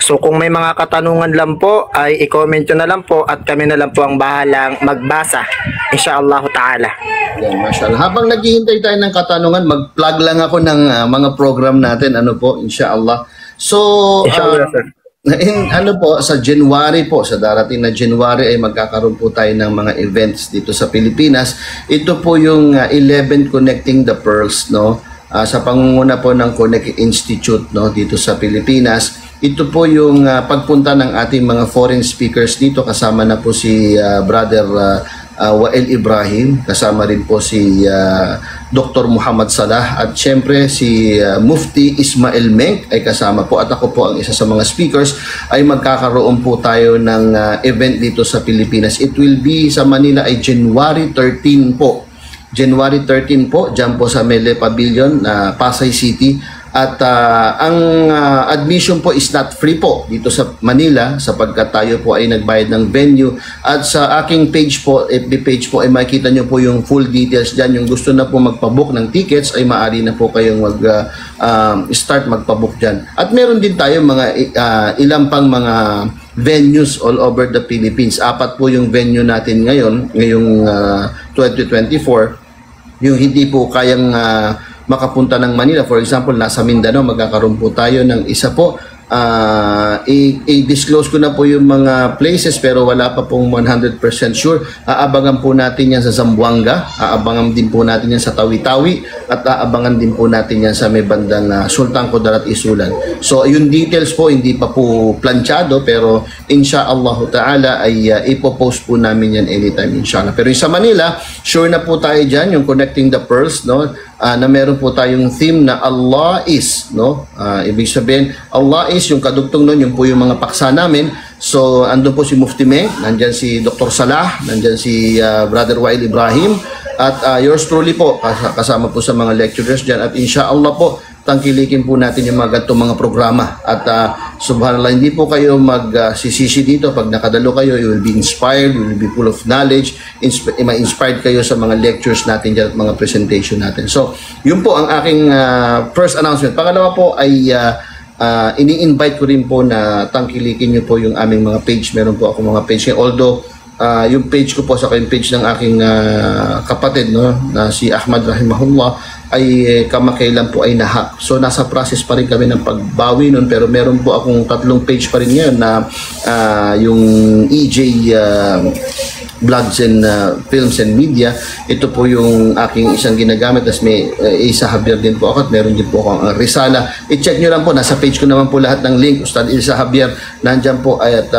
So kung may mga katanungan lang po ay i-comment nyo na lang po at kami na lang po ang bahalang magbasa insyaallah ta'ala. Yan, mashallah. Habang naghihintay tayo ng katanungan, mag-plug lang ako ng mga program natin, ano po, insyaallah. So sa January po, sa darating na January ay magkakaroon po tayo ng mga events dito sa Pilipinas. Ito po yung 11 Connecting the Pearls, no? Sa pangunguna po ng Connect Institute, no, dito sa Pilipinas. Ito po yung pagpunta ng ating mga foreign speakers dito, kasama na po si Brother Wael Ibrahim, kasama rin po si Dr. Muhammad Salah, at syempre si Mufti Ismail Menk ay kasama po, at ako po ang isa sa mga speakers. Ay magkakaroon po tayo ng event dito sa Pilipinas. It will be sa Manila ay January 13 po. January 13 po, dyan po sa Mele Pavilion, Pasay City. At ang admission po is not free po dito sa Manila, sapagkat tayo po ay nagbayad ng venue. At sa aking page po, FB page po, ay makikita nyo po yung full details dyan. Yung gusto na po magpabook ng tickets ay maaari na po kayong start magpabook dyan. At meron din tayo mga ilang pang mga venues all over the Philippines. 4 po yung venue natin ngayong 2024. Yung hindi po kayang makapunta ng Manila, for example, nasa Mindanao, magkakaroon po tayo ng isa po. I-disclose ko na po yung mga places pero wala pa pong 100% sure. Aabangan po natin yan sa Zamboanga, aabangan din po natin yan sa Tawi-Tawi, at aabangan din po natin yan sa may bandang Sultan Kudarat Isulan. So yung details po hindi pa po planchado, pero insyaallah ta'ala ay ipopost po namin yan anytime inshallah. Pero sa Manila, sure na po tayo dyan, yung Connecting the Pearls, no? Na meron po tayong theme na Allah is, no? Ibig sabihin, Allah is, yung kadugtong nun, yung po yung mga paksa namin. So, andun po si Mufti Meng, nandyan si Dr. Salah, nandyan si Brother Wael Ibrahim, at yours truly po, kasama po sa mga lecturers dyan. At insyaallah po, tangkilikin po natin yung mga ganitong mga programa. At subhanallah, hindi po kayo magsisisi dito. Pag nakadalo kayo, you will be inspired, you will be full of knowledge, ma-inspired kayo sa mga lectures natin dyan at mga presentation natin. So, yun po ang aking first announcement. Pangalawa po ay ini-invite ko rin po na tangkilikin nyo po yung aming mga page. Meron po ako mga page. Although, yung page ko po sa yung page ng aking kapatid, no, na si Ahmad rahimahullah, ay kamakailan po ay nahack. So nasa process pa rin kami ng pagbawi nun, pero meron po akong 3 page pa rin ngayon na yung EJ Vlogs and Films and Media. Ito po yung aking isang ginagamit. Tapos may Isa Javier din po ako, at meron din po akong Risala. I-check nyo lang po, nasa page ko naman po lahat ng link. Ustad Isa Javier, nandyan po, at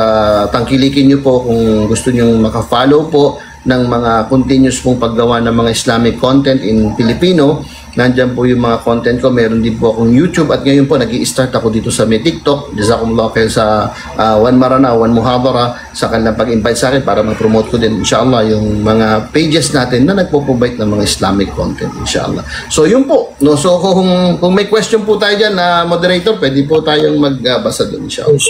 tangkilikin nyo po kung gusto nyo makafollow po ng mga continuous pong paggawa ng mga Islamic content in Filipino. Nandyan po yung mga content ko. Meron din po akong YouTube at ngayon po nag-i-start ako dito sa may TikTok. Jazakumullah khair sa One Marana, One Muhabara sa kanilang pag-invite sa akin para mag-promote ko din inshallah yung mga pages natin na nagpo-provide ng mga Islamic content inshallah. So yun po. No? So kung may question po tayo dyan na moderator, pwede po tayong magbasa doon inshallah.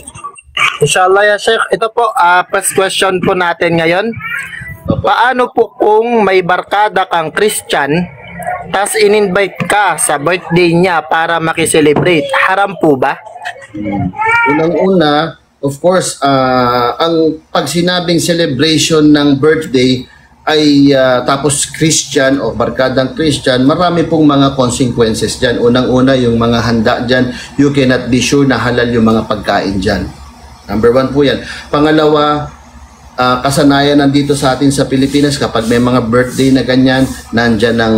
Inshallah ya Sheikh. Ito po, first question po natin ngayon. Paano po kung may barkada kang Christian, tas in-invite ka sa birthday niya para makiselebrate? Haram po ba? Unang-una, of course, ang pag sinabing celebration ng birthday ay tapos Christian o barkadang Christian, marami pong mga consequences dyan. Unang-una, yung mga handa dyan, you cannot be sure na halal yung mga pagkain dyan. Number 1 po yan. Pangalawa, kasanayan nandito sa atin sa Pilipinas, kapag may mga birthday na ganyan, nandyan ang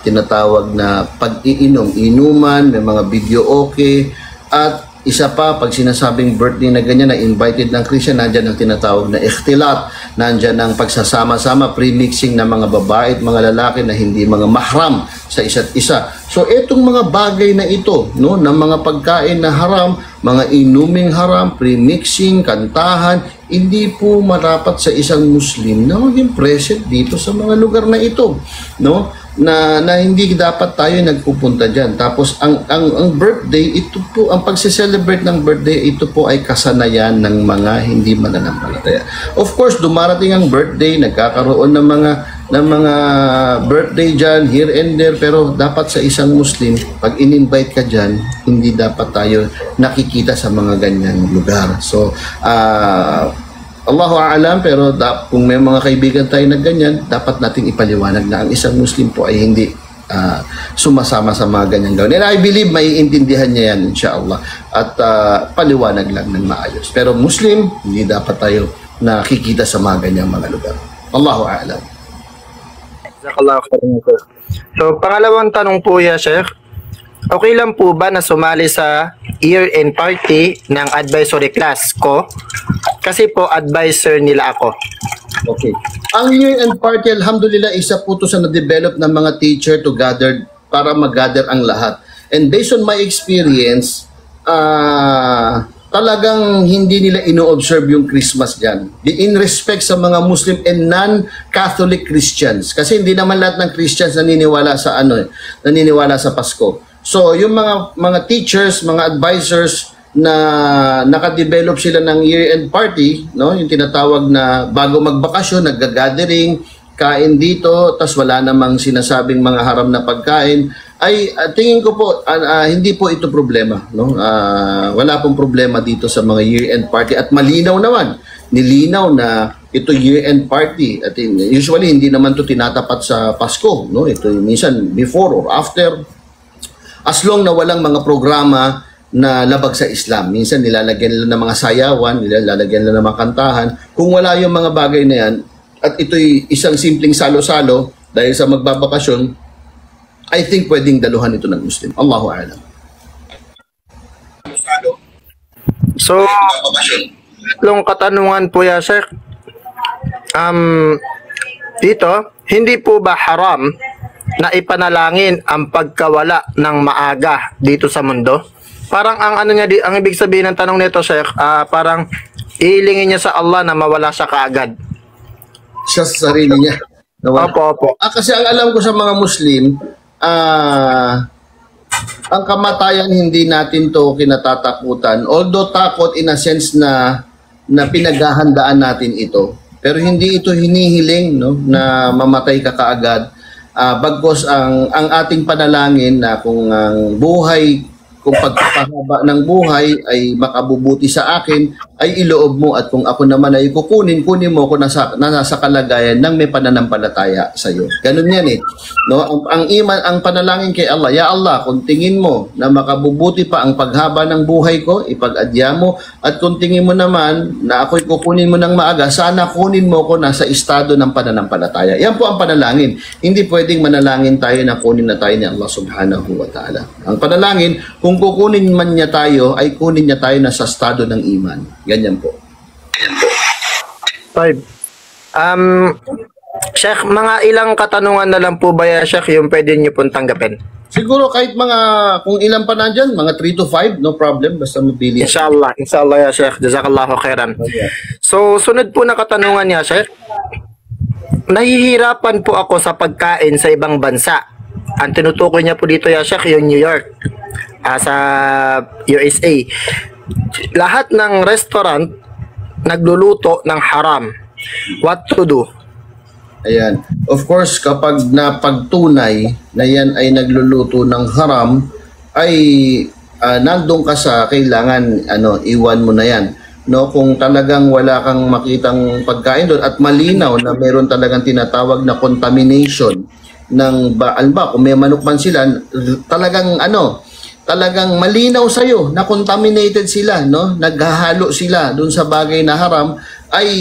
tinatawag na pag-iinom, inuman, may mga video okay, at isa pa, pag sinasabing birthday na ganyan na invited ng Christian, nandyan ang tinatawag na ikhtilat, nandyan ang pagsasama-sama, pre-mixing ng mga babae at mga lalaki na hindi mga mahram sa isa't isa. So itong mga bagay na ito, no, ng mga pagkain na haram, mga inuming haram, pre-mixing, kantahan, hindi po marapat sa isang Muslim na maging present dito sa mga lugar na ito, no? Na hindi dapat tayo nagpupunta diyan. Tapos ang birthday, ito po ang pagse-celebrate ng birthday, ito po ay kasanayan ng mga hindi mananampalataya. Of course, dumarating ang birthday, nagkakaroon ng mga birthday diyan here and there, pero dapat sa isang Muslim, pag in-invite ka diyan, hindi dapat tayo nakikita sa mga ganyan lugar. So, Allahu a'lam, pero kung may mga kaibigan tayo na ganyan, dapat nating ipaliwanag na ang isang Muslim po ay hindi sumasama sa mga ganyan gawin. And I believe maiintindihan niya yan insyaAllah, at paliwanag lang ng maayos. Pero Muslim, hindi dapat tayo nakikita sa mga ganyang mga lugar. Allahu a'lam. So, pangalawang tanong po ya Sheikh, okay lang po ba na sumali sa year-end party ng advisory class ko? Kasi po advisor nila ako. Okay. Ang year-end party, alhamdulillah, isa po ito sa na-develop ng mga teacher to gather, para mag-gather ang lahat. And based on my experience, talagang hindi nila ino-observe yung Christmas dyan. In respect sa mga Muslim and non-Catholic Christians. Kasi hindi naman lahat ng Christians naniniwala sa naniniwala sa Pasko. So, yung mga teachers, mga advisors na nakadevelop sila ng year-end party, no? Yung tinatawag na bago magbakasyon, nag-gathering, kain dito, tas wala namang sinasabing mga haram na pagkain, ay tingin ko po, hindi po ito problema. No? Wala pong problema dito sa mga year-end party. At malinaw naman, nilinaw na ito year-end party. At usually, hindi naman ito tinatapat sa Pasko. No? Ito minsan before or after. As long na walang mga programa na labag sa Islam. Minsan nilalagyan nila ng mga sayawan, nilalagyan nila ng mga kantahan. Kung wala yung mga bagay na yan, at ito'y isang simpleng salo-salo dahil sa magbabakasyon, I think pwedeng daluhan ito ng Muslim. Allahu a'lam. So, long katanungan po ya Sheikh. Dito, hindi po ba haram na ipanalangin ang pagkawala ng maaga dito sa mundo? Parang ang ibig sabihin ng tanong nito, Sheikh, parang ihilingin niya sa Allah na mawala siya kaagad. Siya sa sarili niya. Opo. Kasi ang alam ko sa mga Muslim, ang kamatayan hindi natin to kinatatakutan. Although takot in a sense na pinaghahandaan natin ito. Pero hindi ito hinihiling, no, na mamatay ka kaagad. Bagkus ang ating panalangin na kung ang buhay, kung pagpapahaba ng buhay ay makabubuti sa akin, ay iloob mo, at kung ako naman ay kunin mo ko nasa kalagayan ng may pananampalataya sa iyo. Ganun yan eh. No? Ang panalangin kay Allah, Ya Allah, kung tingin mo na makabubuti pa ang paghaba ng buhay ko, ipag-adya mo, at kung tingin mo naman na ako'y kukunin mo ng maaga, sana kunin mo ko nasa estado ng pananampalataya. Yan po ang panalangin. Hindi pwedeng manalangin tayo na kunin na tayo ni Allah subhanahu wa ta'ala. Ang panalangin, kung kukunin man niya tayo, ay kunin niya tayo nasa estado ng iman. Ganyan po. 5. Sheikh, mga ilang katanungan na lang po ba ya, Sheikh, yung pwede niyo pong tanggapin? Siguro kahit mga, kung ilan pa nandyan, mga 3 to 5, no problem, basta mabili. Inshallah ya, Sheikh. Jazakallahu khairan. So, sunod po na katanungan niya, Sheikh. Nahihirapan po ako sa pagkain sa ibang bansa. Ang tinutukoy niya po dito ya, Sheikh, yung New York, sa USA. Lahat ng restaurant nagluluto ng haram. What to do? Ayan. Of course, kapag napagtunay na yan ay nagluluto ng haram, ay nandun ka sa kailangan iwan mo na yan. No, kung talagang wala kang makitang pagkain doon at malinaw na meron talagang tinatawag na contamination ng kung may manok man sila, talagang talagang malinaw sa iyo na contaminated sila, no? Naghahalo sila doon sa bagay na haram, ay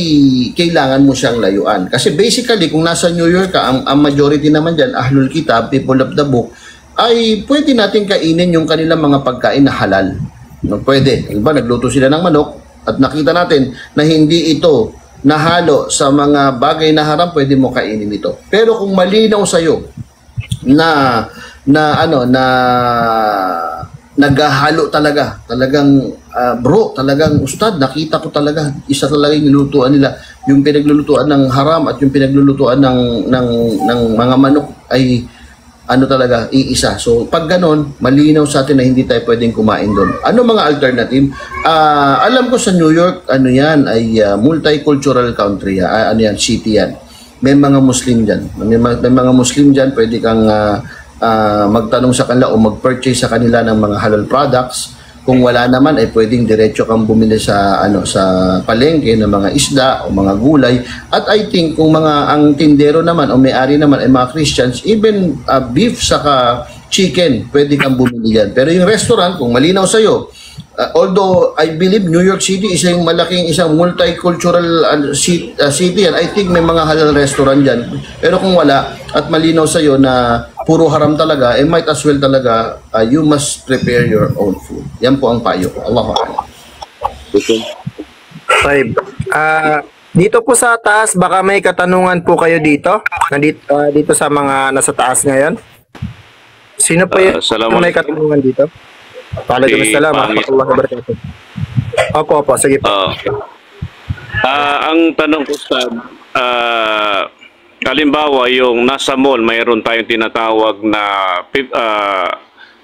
kailangan mo siyang layuan. Kasi basically, kung nasa New York ka, ang majority naman dyan, Ahlul Kitab, people of the book, ay pwede natin kainin yung kanilang mga pagkain na halal. No, pwede. Diba, nagluto sila ng manok at nakita natin na hindi ito nahalo sa mga bagay na haram, pwede mo kainin ito. Pero kung malinaw sa'yo na naghahalo talagang talagang ustad, nakita ko talaga isa talaga yung nilutuan nila, yung pinaglulutuan ng haram at yung pinaglulutuan ng mga manok ay talaga iisa. So pag ganon, malinaw sa atin na hindi tayo pwedeng kumain doon. Ano mga alternative? Alam ko sa New York, yan ay multicultural country, city yan. May mga Muslim dyan. May mga Muslim dyan, pwede kang magtanong sa kanila o mag-purchase sa kanila ng mga halal products. Kung wala naman ay pwedeng diretso kang bumili sa sa palengke ng mga isda o mga gulay. At I think kung ang tindero naman o may-ari naman ay mga Christians, even beef saka chicken, pwede kang bumili yan. Pero yung restaurant, kung malinaw sa'yo, although I believe New York City is isang multicultural city yan, I think may mga halal restaurant dyan. Pero kung wala at malinaw sa'yo na puro haram talaga, might as well talaga, you must prepare your own food. Yan po ang payo ko. Allahu Akbar. Dito po sa taas, baka may katanungan po kayo dito. Dito sa mga nasa taas ngayon. Sino po yung may katanungan dito? Waalaikumsalam warahmatullahi wabarakatuh. Opo, sige po. Ang tanong ko sa halimbawa, yung nasa mall, mayroon tayong tinatawag na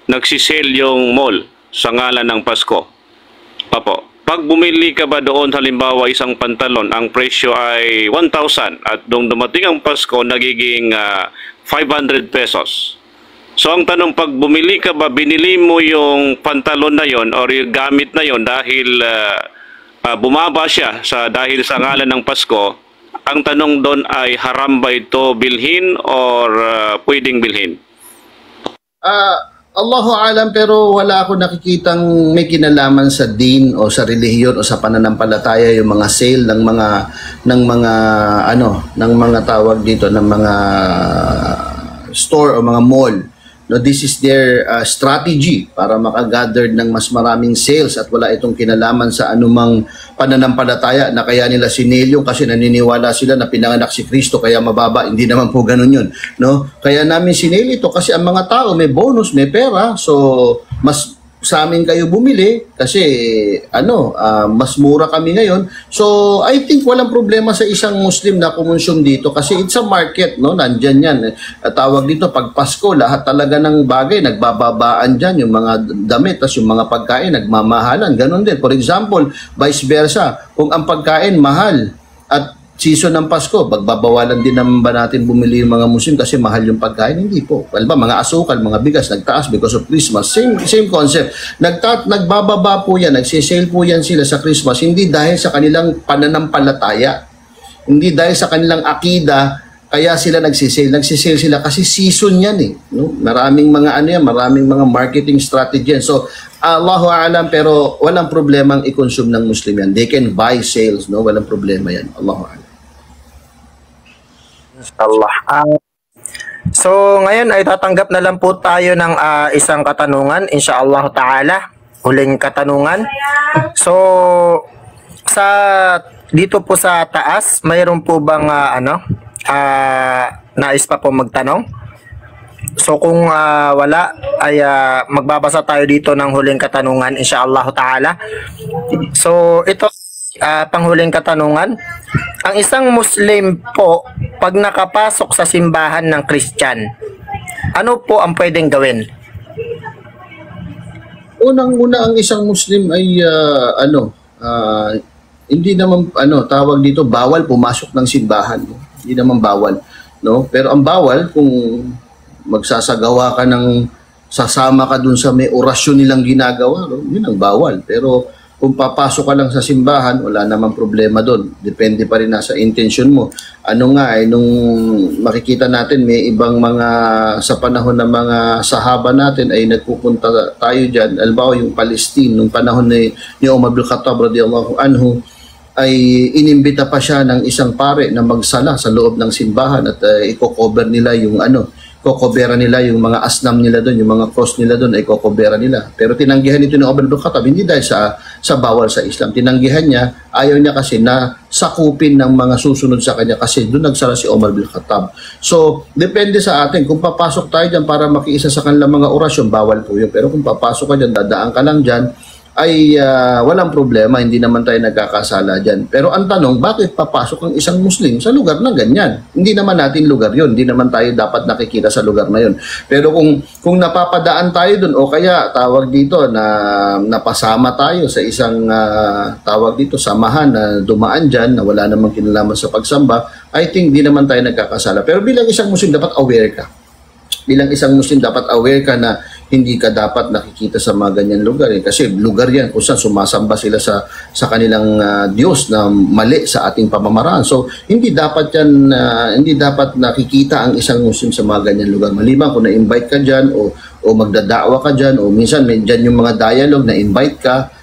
nagsisale yung mall sa ngalan ng Pasko. Apo, pag bumili ka ba doon, halimbawa isang pantalon, ang presyo ay 1,000 at nung dumating ang Pasko, nagiging 500 pesos. So ang tanong, pag bumili ka ba, binili mo yung pantalon na yon or yung gamit na yon dahil bumaba siya dahil sa ngalan ng Pasko, ang tanong doon ay haram ba ito bilhin or pwedeng bilhin? Allahu alam, pero wala ako nakikitang may kinalaman sa din o sa relihiyon o sa pananampalataya yung mga sale ng mga tawag dito ng mga store o mga mall. No, this is their strategy para makagather ng mas maraming sales at wala itong kinalaman sa anumang pananampalataya na kaya nila sinelyo kasi naniniwala sila na pinanganak si Kristo kaya mababa. Hindi naman po ganun yun. No? Kaya namin sinelyo ito kasi ang mga tao may bonus, may pera. So, mas sa amin kayo bumili kasi mas mura kami ngayon. So I think walang problema sa isang Muslim na kumonsume dito kasi it's a market, no? Nandyan yan. Tawag dito pag Pasko, lahat talaga ng bagay nagbababaan dyan, yung mga damit, tas yung mga pagkain nagmamahalan, ganun din. For example, vice versa, kung ang pagkain mahal at season ng Pasko, bagbabawalan din naman ba natin bumili yung mga Muslim kasi mahal yung pagkain? Hindi po. Well, mga asukal, mga bigas, nagtaas because of Christmas. Same concept. Nagbababa po yan, nagsisale po yan sila sa Christmas, hindi dahil sa kanilang pananampalataya. Hindi dahil sa kanilang akida, kaya sila nagsisale. Nagsisale sila kasi season yan eh. No? Maraming mga maraming mga marketing strategy yan. So, Allahu a'lam, pero walang problemang i-consume ng Muslim yan. They can buy sales, no? Walang problema yan. Allahu a'lam. Inshallah. So ngayon ay tatanggap na lang po tayo ng isang katanungan, inshallah ta'ala. Huling katanungan. So dito po sa taas, mayroon po bang nais pa po magtanong? So kung wala ay magbabasa tayo dito ng huling katanungan insyaallah ta'ala. So ito panghuling katanungan. Ang isang Muslim po pag nakapasok sa simbahan ng Christian, ano po ang pwedeng gawin? Unang-una ang isang Muslim ay hindi naman tawag dito bawal pumasok ng simbahan, no? Hindi naman bawal, no? Pero ang bawal kung magsasagawa ka ng sasama ka dun sa may orasyon nilang ginagawa, no? Yun ang bawal. Pero kung papasok ka lang sa simbahan, wala namang problema doon. Depende pa rin nasa intention mo. Ano nga, nung makikita natin, may ibang mga, sa panahon ng mga sahaba natin, ay nagpupunta tayo dyan. Albaw, yung Palestine, nung panahon ni Umar bin Khattab, radiyallahu anhu, ay inimbita pa siya ng isang pare na magsala sa loob ng simbahan at i-cover nila yung kokobera nila yung mga asnam nila doon, yung mga cross nila doon ay kokobera nila. Pero tinanggihan ito ni Umar bin Khattab, hindi dahil sa bawal sa Islam. Tinanggihan niya, ayaw niya kasi na sakupin ng mga susunod sa kanya kasi doon nagsara si Umar bin Khattab. So, depende sa atin. Kung papasok tayo dyan para makiisa sa kanilang mga orasyon, bawal po yun. Pero kung papasok ka dyan, dadaan ka lang dyan, ay walang problema, hindi naman tayo nagkakasala dyan. Pero ang tanong, bakit papasok ang isang Muslim sa lugar na ganyan? Hindi naman natin lugar yun, hindi naman tayo dapat nakikita sa lugar na yun. Pero kung napapadaan tayo dun o kaya tawag dito na napasama tayo sa isang tawag dito samahan na dumaan dyan na wala namang kinalaman sa pagsamba, I think hindi naman tayo nagkakasala. Pero bilang isang Muslim, dapat aware ka. Bilang isang Muslim, dapat aware ka na hindi ka dapat nakikita sa mga ganyan lugar. Kasi lugar yan kung saan sumasamba sila sa kanilang Diyos na mali sa ating pamamaraan. So, hindi dapat yan, hindi dapat nakikita ang isang Muslim sa mga ganyan lugar. Maliban kung na-invite ka dyan o magdadawa ka dyan o minsan may dyan yung mga dialogue na invite ka,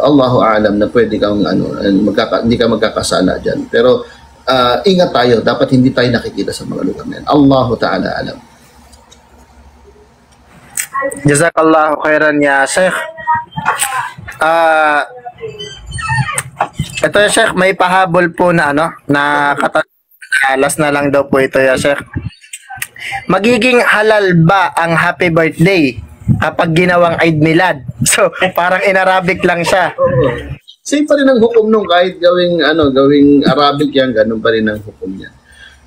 Allahu a'lam na pwede kang hindi ka magkakasala dyan. Pero ingat tayo, dapat hindi tayo nakikita sa mga lugar na yan. Allahu ta'ala alam. Jazakallahu khairan ya Sheikh. Ito ya Sheikh, may pahabol po na na alas na lang daw po ito ya Sheikh. Magiging halal ba ang happy birthday kapag ginawang Eid Milad? So, parang in Arabic lang siya. Same pa rin ang hukom nung kahit gawing Arabic yan, ganun pa rin ang hukom niya.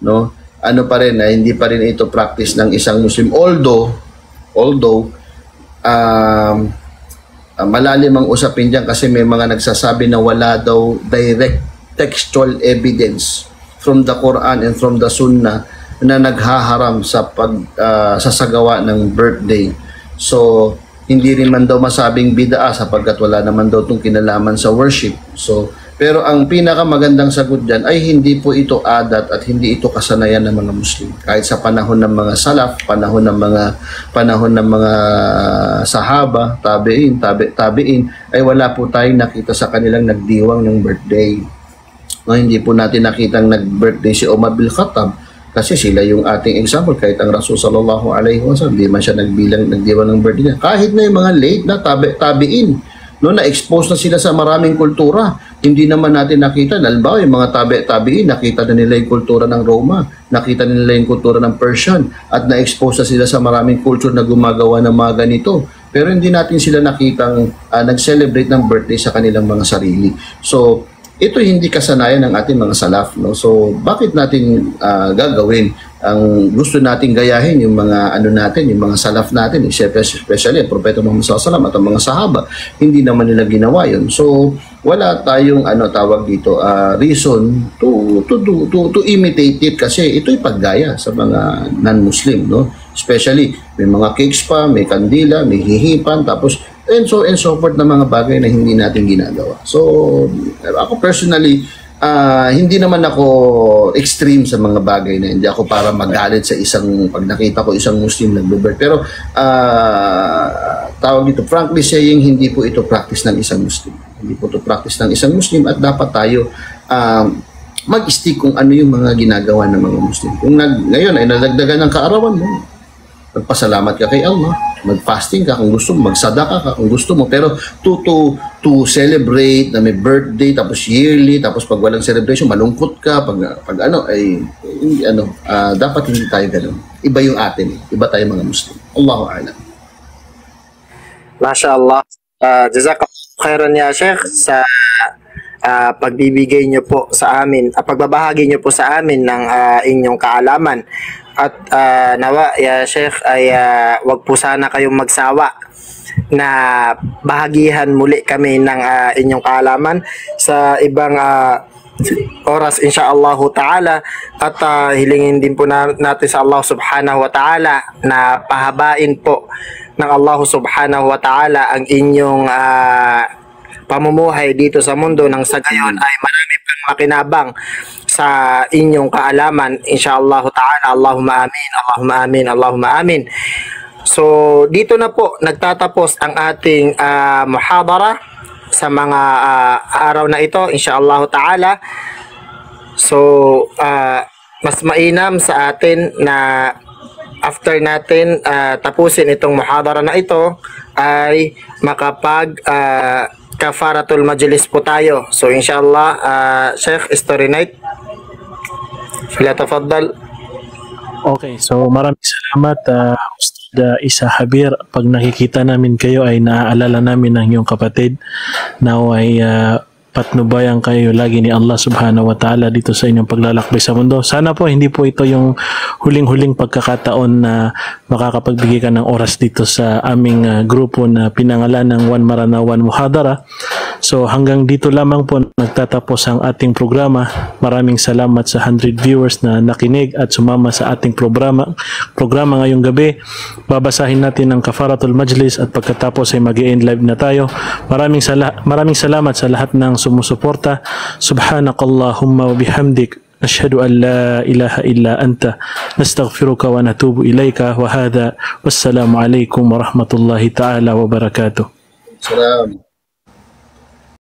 No? Ano pa rin, hindi pa rin ito practice ng isang Muslim. Although malalim ang usapin dyan kasi may mga nagsasabi na wala daw direct textual evidence from the Quran and from the Sunnah na naghaharam sa sasagawa ng birthday. So, hindi rin man daw masabing bid'a sapagkat wala naman daw itong kinalaman sa worship. So, pero ang pinakamagandang sagot dyan ay hindi po ito adat at hindi ito kasanayan ng mga Muslim. Kahit sa panahon ng mga salaf, panahon ng mga sahaba, tabi'in, ay wala po tayong nakita sa kanilang nagdiwang ng birthday. No, hindi po natin nakitang nag-birthday si Umar bin Khattab kasi sila yung ating example. Kahit ang Rasul sallallahu alaihi wasallam, di man siya nagdiwang ng birthday niya. Kahit na yung mga late na tabi'in, no, na-expose na sila sa maraming kultura. Hindi naman natin nakita. Halimbawa, yung mga tabi'in, nakita na nila yung kultura ng Roma, nakita na nila yung kultura ng Persian, at na-expose na sila sa maraming culture na gumagawa ng mga ganito. Pero hindi natin sila nakitang nag-celebrate ng birthday sa kanilang mga sarili. So, ito hindi kasanayan ng ating mga salaf, no? So, bakit natin gagawin? Ang gusto nating gayahin yung mga natin, yung mga salaf natin, especially ang Propeta Muhammad SAW at ang mga sahaba, hindi naman nila ginawa yun. So, wala tayong tawag dito, reason to imitate it kasi ito'y paggaya sa mga non-Muslim, no? Especially, may mga cakes pa, may kandila, may hihipan, tapos and so forth na mga bagay na hindi natin ginagawa. So, ako personally, hindi naman ako extreme sa mga bagay na hindi ako para magalit sa pag nakita ko isang Muslim nag-birth. Pero, tawag dito, frankly saying, hindi po ito practice ng isang Muslim. Hindi po ito practice ng isang Muslim at dapat tayo mag-stick kung ano yung mga ginagawa ng mga Muslim. Kung ngayon ay nadagdagan ng kaarawan mo, magpasalamat ka kay Allah, mag-fasting ka kung gusto mo, magsadaka ka kung gusto mo, pero to celebrate na may birthday, tapos yearly, tapos pag walang celebration, malungkot ka, pag ano, ay, dapat hindi tayo ganun. Iba yung atin, iba tayo mga Muslim. Allahu a'lam. MashaAllah. Jazakallah khairan ya Sheikh sa pagbibigay niyo po sa amin, pagbabahagi niyo po sa amin ng inyong kaalaman. At nawa ya Sheikh ay wag po sana kayong magsawa na bahagihan muli kami ng inyong kaalaman sa ibang oras insyaallah ta'ala, at hilingin din po natin sa Allah subhanahu wa ta'ala na pahabain po ng Allah subhanahu wa ta'ala ang inyong pamumuhay dito sa mundo, nang sa gayon ay marami pang makinabang sa inyong kaalaman insyaallah ta'ala. Allahumma amin, Allahumma amin, Allahumma amin. So dito na po nagtatapos ang ating muhadara sa mga araw na ito insyaallah ta'ala. So mas mainam sa atin na after natin tapusin itong muhadara na ito ay makapag kafaratul majlis po tayo. So inshallah Sheikh, story night. Fila tafaddal. Okay, so maraming salamat Ustad Isa Habir. Pag nakikita namin kayo ay naaalala namin ang iyong kapatid na ay patnubayan kayo lagi ni Allah subhanahu wa ta'ala dito sa inyong paglalakbay sa mundo. Sana po hindi po ito yung huling-huling pagkakataon na makakapagbigay ka ng oras dito sa aming grupo na pinangalan ng One Marana One Muhadara. So hanggang dito lamang po nagtatapos ang ating programa. Maraming salamat sa 100 viewers na nakinig at sumama sa ating programa ngayong gabi. Babasahin natin ang Kafaratul Majlis at pagkatapos ay mag-end live na tayo. Maraming salamat sa lahat ng sumusuporta. Subhanakallahumma wa bihamdik, nashhadu an la ilaha illa anta, nastaghfiruka wa natubu ilayka, wa hadha wassalamu alaikum wa rahmatullahi ta'ala wa barakatuh. Salam.